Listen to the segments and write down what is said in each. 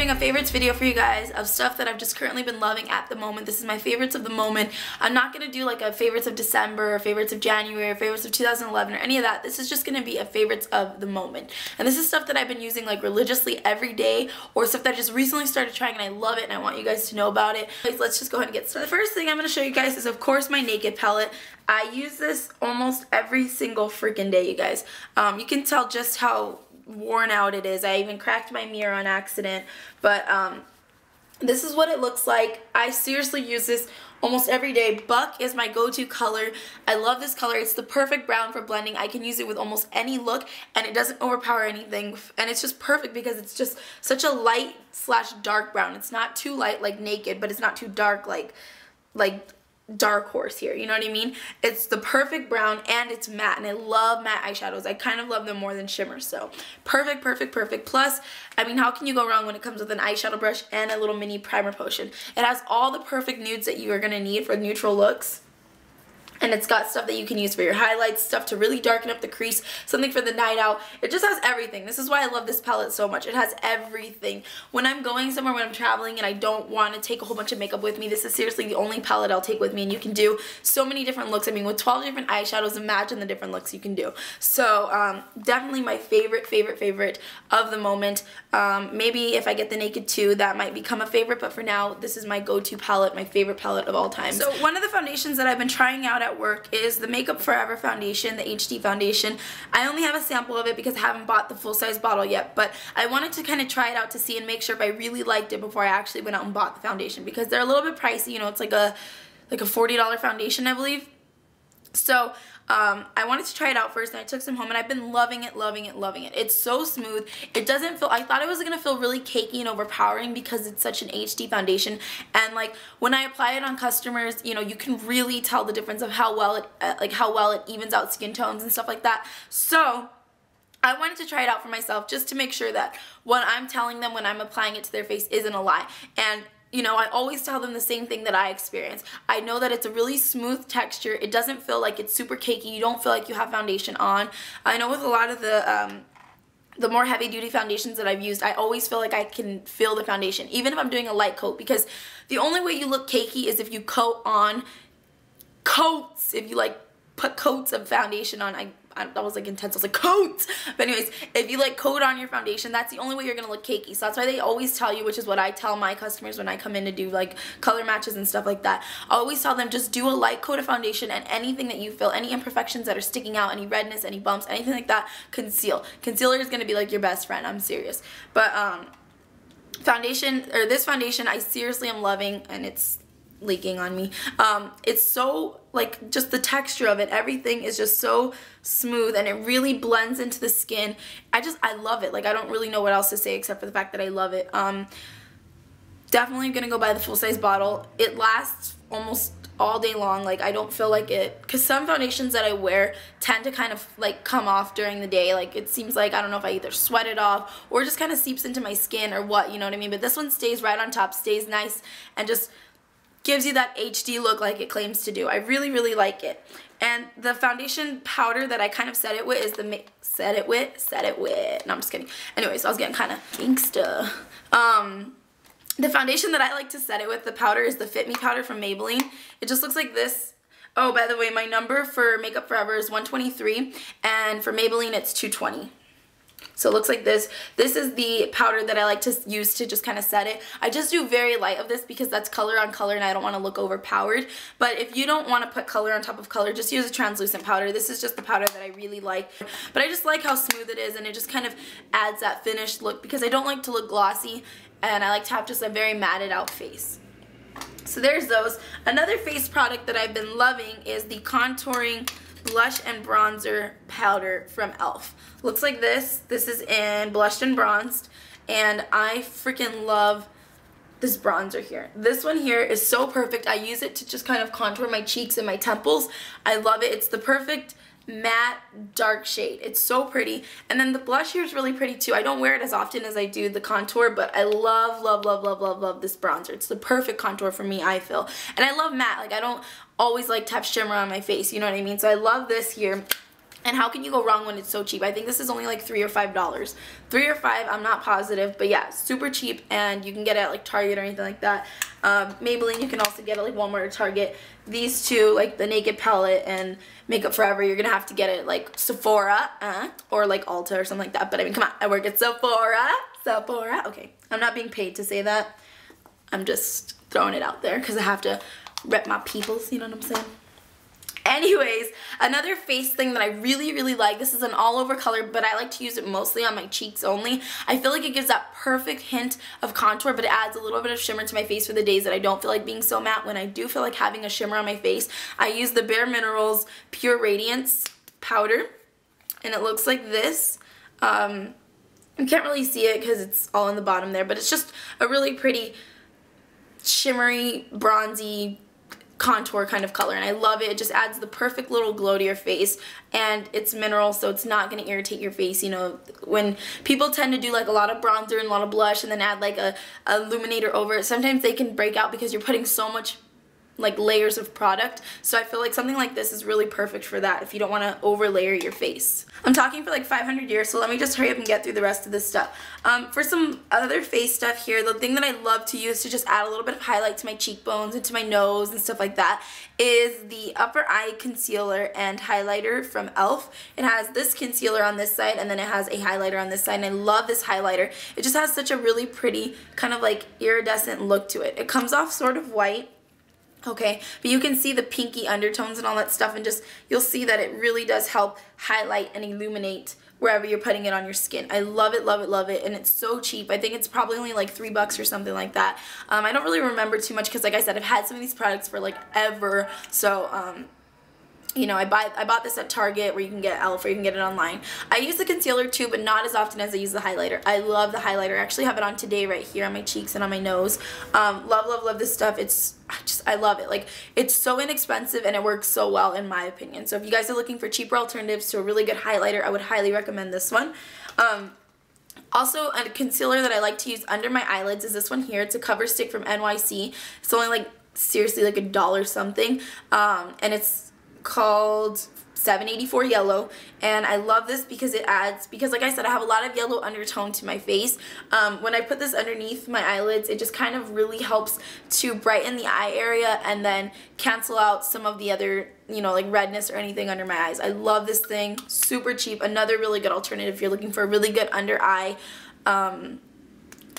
doing a favorites video for you guys of stuff that I've just currently been loving at the moment. This is my favorites of the moment. I'm not going to do like a favorites of December or favorites of January or favorites of 2011 or any of that. This is just going to be a favorites of the moment. And this is stuff that I've been using like religiously every day, or stuff that I just recently started trying and I love it and I want you guys to know about it. Let's just go ahead and get started. The first thing I'm going to show you guys is of course my Naked palette. I use this almost every single freaking day, you guys. You can tell just how worn out it is. I even cracked my mirror on accident, but this is what it looks like. I seriously use this almost every day. Buck is my go-to color. I love this color. It's the perfect brown for blending. I can use it with almost any look and it doesn't overpower anything, and it's just perfect because it's just such a light slash dark brown. It's not too light like Naked, but it's not too dark like Dark Horse here, you know what I mean? It's the perfect brown and it's matte, and I love matte eyeshadows. I kind of love them more than shimmer, so perfect, perfect, perfect. Plus, I mean, how can you go wrong when it comes with an eyeshadow brush and a little mini primer potion? It has all the perfect nudes that you are going to need for neutral looks. And it's got stuff that you can use for your highlights, stuff to really darken up the crease, something for the night out. It just has everything. This is why I love this palette so much. It has everything. When I'm going somewhere, when I'm traveling and I don't want to take a whole bunch of makeup with me, this is seriously the only palette I'll take with me, and you can do so many different looks. I mean, with 12 different eyeshadows, imagine the different looks you can do. So definitely my favorite of the moment. Maybe if I get the Naked 2, that might become a favorite, but for now, this is my go-to palette, my favorite palette of all time. So one of the foundations that I've been trying out at work is the Makeup Forever foundation, the HD foundation. I only have a sample of it because I haven't bought the full-size bottle yet, but I wanted to kind of try it out to see and make sure if I really liked it before I actually went out and bought the foundation, because they're a little bit pricey. You know, it's like a $40 foundation, I believe. So I wanted to try it out first, and I took some home, and I've been loving it, loving it, loving it. It's so smooth. It doesn't feel, I thought it was going to feel really cakey and overpowering because it's such an HD foundation, and like when I apply it on customers, you know, you can really tell the difference of how well it evens out skin tones and stuff like that. So I wanted to try it out for myself just to make sure that what I'm telling them when I'm applying it to their face isn't a lie. And you know, I always tell them the same thing that I experience. I know that it's a really smooth texture. It doesn't feel like it's super cakey. You don't feel like you have foundation on. I know with a lot of the more heavy-duty foundations that I've used, I always feel like I can feel the foundation, even if I'm doing a light coat, because the only way you look cakey is if you coat on coats, if you like put coats of foundation on. That was like intense. I was like, coats! But anyways, if you like coat on your foundation, that's the only way you're going to look cakey. So that's why they always tell you, which is what I tell my customers when I come in to do like color matches and stuff like that. I always tell them just do a light coat of foundation, and anything that you feel, any imperfections that are sticking out, any redness, any bumps, anything like that, conceal. Concealer is going to be like your best friend. I'm serious. But this foundation I seriously am loving, and it's leaking on me. It's so, like, just the texture of it, everything is just so smooth, and it really blends into the skin. I love it. Like, I don't really know what else to say except for the fact that I love it. Definitely gonna go buy the full-size bottle. It lasts almost all day long. Like, I don't feel like it, because some foundations that I wear tend to kind of like come off during the day. Like, it seems like, I don't know if I either sweat it off or it just kind of seeps into my skin or what, you know what I mean? But this one stays right on top, stays nice, and just gives you that HD look like it claims to do. I really, really like it. And the foundation powder that I kind of set it with is the no, I'm just kidding. Anyways, I was getting kind of gangsta. The foundation that I like to set it with, the powder, is the Fit Me powder from Maybelline. It just looks like this. Oh, by the way, my number for Makeup Forever is 123, and for Maybelline it's 220. So it looks like this. This is the powder that I like to use to just kind of set it. I just do very light of this because that's color on color and I don't want to look overpowered. But if you don't want to put color on top of color, just use a translucent powder. This is just the powder that I really like. But I just like how smooth it is, and it just kind of adds that finished look because I don't like to look glossy, and I like to have just a very matted out face. So there's those. Another face product that I've been loving is the Contouring Blush and Bronzer Powder from e.l.f. Looks like this. This is in Blushed and Bronzed, and I freaking love this bronzer here. This one here is so perfect. I use it to just kind of contour my cheeks and my temples. I love it. It's the perfect matte dark shade. It's so pretty. And then the blush here is really pretty too. I don't wear it as often as I do the contour, but I love, love, love, love, love, love this bronzer. It's the perfect contour for me, I feel. And I love matte. Like, I don't always like to have shimmer on my face, you know what I mean? So I love this here. And how can you go wrong when it's so cheap? I think this is only like $3 or $5. 3 or 5, I'm not positive, but yeah, super cheap, and you can get it at like Target or anything like that. Maybelline, you can also get it like Walmart or Target. These two, like the Naked Palette and Makeup Forever, you're gonna have to get it like Sephora or like Ulta or something like that. But I mean, come on, I work at Sephora. Okay, I'm not being paid to say that. I'm just throwing it out there because I have to rep my peoples, you know what I'm saying? Anyways, another face thing that I really, really like, this is an all-over color, but I like to use it mostly on my cheeks only. I feel like it gives that perfect hint of contour, but it adds a little bit of shimmer to my face for the days that I don't feel like being so matte. When I do feel like having a shimmer on my face, I use the Bare Minerals Pure Radiance powder, and it looks like this. You can't really see it because it's all in the bottom there, but it's just a really pretty shimmery, bronzy, contour kind of color, and I love it. It just adds the perfect little glow to your face, and it's mineral, so it's not going to irritate your face. You know, when people tend to do like a lot of bronzer and a lot of blush and then add like a illuminator over it, sometimes they can break out because you're putting so much like layers of product. So I feel like something like this is really perfect for that if you don't want to over layer your face. I'm talking for like 500 years, so let me just hurry up and get through the rest of this stuff. For some other face stuff here, the thing that I love to use to just add a little bit of highlight to my cheekbones and to my nose and stuff like that is the Upper Eye Concealer and Highlighter from e.l.f. It has this concealer on this side, and then it has a highlighter on this side, and I love this highlighter. It just has such a really pretty kind of like iridescent look to it. It comes off sort of white, okay, but you can see the pinky undertones and all that stuff, and just you'll see that it really does help highlight and illuminate wherever you're putting it on your skin. I love it, love it, love it, and it's so cheap. I think it's probably only like $3 or something like that. I don't really remember too much because, like I said, I've had some of these products for like ever, so you know, I bought this at Target, where you can get e.l.f. or you can get it online. I use the concealer too, but not as often as I use the highlighter. I love the highlighter. I actually have it on today right here on my cheeks and on my nose. Love, love, love this stuff. I love it. Like, it's so inexpensive and it works so well in my opinion. So if you guys are looking for cheaper alternatives to a really good highlighter, I would highly recommend this one. Also, a concealer that I like to use under my eyelids is this one here. It's a cover stick from NYC. It's only like, seriously, like $1 something. And it's called 784 Yellow, and I love this because it adds, because like I said, I have a lot of yellow undertone to my face. When I put this underneath my eyelids, it just kind of really helps to brighten the eye area and then cancel out some of the other, you know, like redness or anything under my eyes. I love this thing. Super cheap. Another really good alternative if you're looking for a really good under eye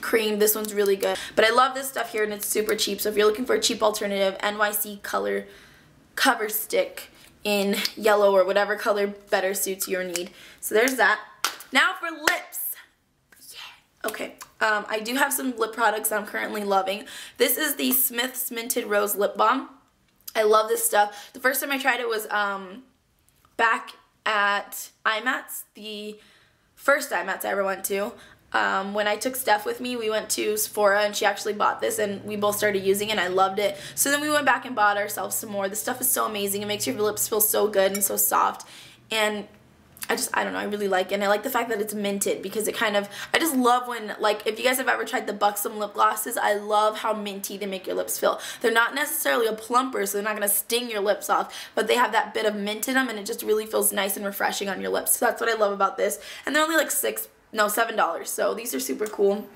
cream. This one's really good. But I love this stuff here, and it's super cheap. So if you're looking for a cheap alternative, NYC color cover stick in yellow or whatever color better suits your need. So there's that. Now for lips. Yeah. Okay. I do have some lip products that I'm currently loving. This is the Smith's Minted Rose Lip Balm. I love this stuff. The first time I tried it was back at IMATS, the first IMATS I ever went to. When I took Steph with me, we went to Sephora, and she actually bought this, and we both started using it, and I loved it. So then we went back and bought ourselves some more. This stuff is so amazing. It makes your lips feel so good and so soft, and I don't know, I really like it. And I like the fact that it's minted, because it kind of, I just love when, like, if you guys have ever tried the Buxom lip glosses, I love how minty they make your lips feel. They're not necessarily a plumper, so they're not going to sting your lips off, but they have that bit of mint in them, and it just really feels nice and refreshing on your lips. So that's what I love about this. And they're only like $7, so these are super cool.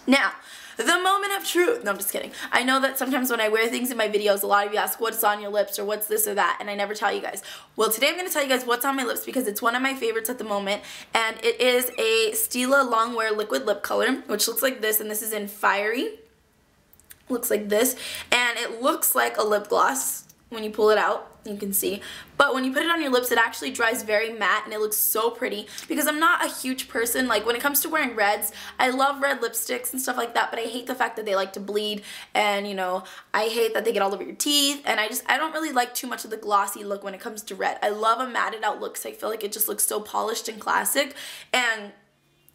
Now, the moment of truth. No, I'm just kidding. I know that sometimes when I wear things in my videos, a lot of you ask what's on your lips or what's this or that, and I never tell you guys. Well, today I'm going to tell you guys what's on my lips because it's one of my favorites at the moment, and it is a Stila Longwear Liquid Lip Color, which looks like this, and this is in Fiery. Looks like this, and it looks like a lip gloss. When you pull it out, you can see. But when you put it on your lips, it actually dries very matte, and it looks so pretty. Because I'm not a huge person, like when it comes to wearing reds, I love red lipsticks and stuff like that, but I hate the fact that they like to bleed, and you know, I hate that they get all over your teeth, and I don't really like too much of the glossy look when it comes to red. I love a matted out look, so I feel like it just looks so polished and classic. And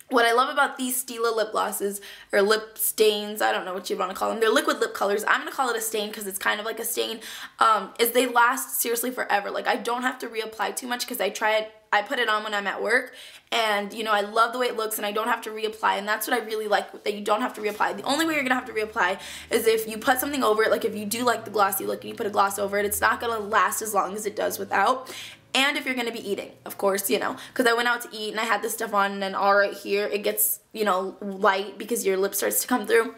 what I love about these Stila lip glosses, or lip stains, I don't know what you want to call them, they're liquid lip colors, I'm going to call it a stain because it's kind of like a stain, is they last seriously forever. Like, I don't have to reapply too much because I put it on when I'm at work, and you know, I love the way it looks, and I don't have to reapply, and that's what I really like, that you don't have to reapply. The only way you're going to have to reapply is if you put something over it, like if you do like the glossy look and you put a gloss over it, it's not going to last as long as it does without. And if you're going to be eating, of course, you know, because I went out to eat and I had this stuff on, and then all right here, it gets, you know, light because your lip starts to come through.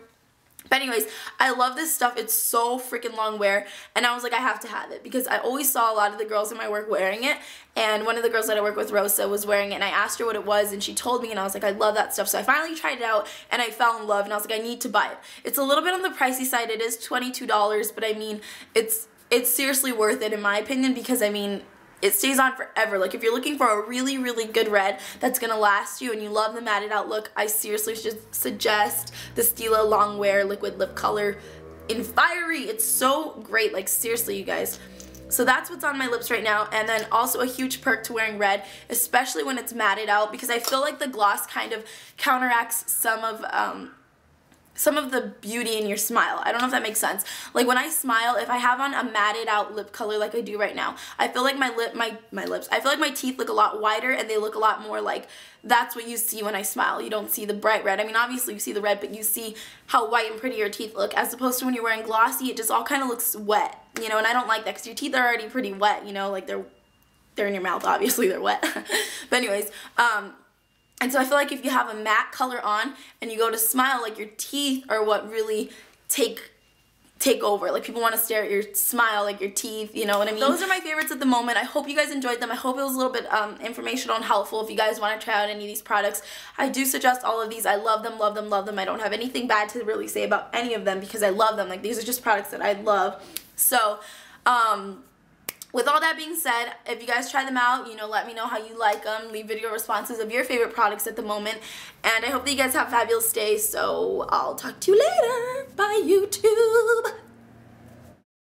But anyways, I love this stuff. It's so freaking long wear, and I was like, I have to have it because I always saw a lot of the girls in my work wearing it, and one of the girls that I work with, Rosa, was wearing it, and I asked her what it was, and she told me, and I was like, I love that stuff. So I finally tried it out, and I fell in love, and I was like, I need to buy it. It's a little bit on the pricey side. It is $22, but I mean, it's seriously worth it in my opinion because, I mean, it stays on forever. Like, if you're looking for a really, really good red that's going to last you and you love the matted out look, I seriously should suggest the Stila Long Wear Liquid Lip Color in Fiery. It's so great. Like, seriously, you guys. So that's what's on my lips right now. And then also a huge perk to wearing red, especially when it's matted out, because I feel like the gloss kind of counteracts some of the beauty in your smile. I don't know if that makes sense. Like, when I smile, if I have on a matted out lip color like I do right now, I feel like my lips, I feel like my teeth look a lot wider, and they look a lot more like, that's what you see when I smile. You don't see the bright red. I mean, obviously you see the red, but you see how white and pretty your teeth look, as opposed to when you're wearing glossy, it just all kind of looks wet, you know, and I don't like that because your teeth are already pretty wet, you know, like they're in your mouth, obviously they're wet. But anyways, and so I feel like if you have a matte color on and you go to smile, like, your teeth are what really take over. Like, people want to stare at your smile, like your teeth, you know what I mean? Those are my favorites at the moment. I hope you guys enjoyed them. I hope it was a little bit informational and helpful if you guys want to try out any of these products. I do suggest all of these. I love them, love them, love them. I don't have anything bad to really say about any of them because I love them. Like, these are just products that I love. So, with all that being said, if you guys try them out, you know, let me know how you like them. Leave video responses of your favorite products at the moment. And I hope that you guys have a fabulous day. So I'll talk to you later. Bye, YouTube.